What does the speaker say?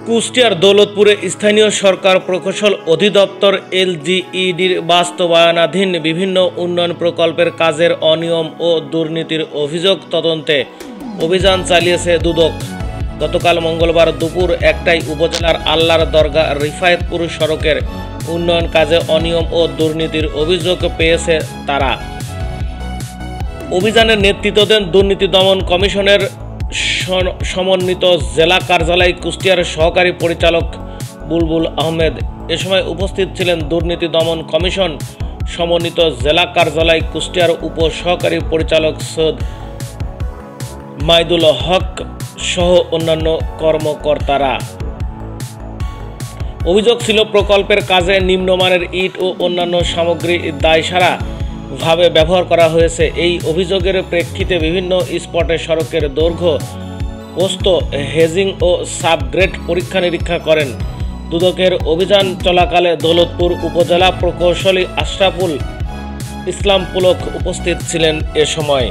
কুষ্টিয়ার দৌলতপুরে স্থানীয় সরকার প্রকৌশল অধিদপ্তর এলজিইডির বাস্তবায়নাধীন বিভিন্ন উন্নয়ন প্রকল্পের কাজের অনিয়ম ও দুর্নীতির অভিযোগ তদন্তে অভিযান চালিয়েছে দুদক। গতকাল মঙ্গলবার দুপুর 1টায় উপজেলার আল্লার দরগা রিফায়েতপুর সড়কের উন্নয়ন কাজে অনিয়ম ও দুর্নীতির অভিযোগ পেয়েছে তারা। অভিযানের নেতৃত্ব দেন দুর্নীতি দমন কমিশনের সমন্বিত জেলা কার্যালয় কুষ্টিয়ার সহকারী পরিচালক বুলবুল আহমেদ। এ সময় উপস্থিত ছিলেন দুর্নীতি দমন কমিশন সমন্বিত জেলা কার্যালয় কুষ্টিয়ার উপ সহকারী পরিচালক সৈয়দ মাইদুল হক সহ অন্যান্য কর্মকর্তারা। অভিযোগ ছিল প্রকল্পের কাজে নিম্নমানের ইট ও অন্যান্য সামগ্রী দায়সারা ভাবে ব্যবহার করা হয়েছে। এই অভিযোগের প্রেক্ষিতে বিভিন্ন স্পটে সড়কের দৈর্ঘ্য প্রস্থ হেজিং ও সাবগ্রেড পরীক্ষা নিরীক্ষা করেন। দুদকের অভিযান চলাকালে দৌলতপুর উপজেলা প্রকৌশলী আশরাফুল ইসলাম পুলক উপস্থিত ছিলেন এ সময়।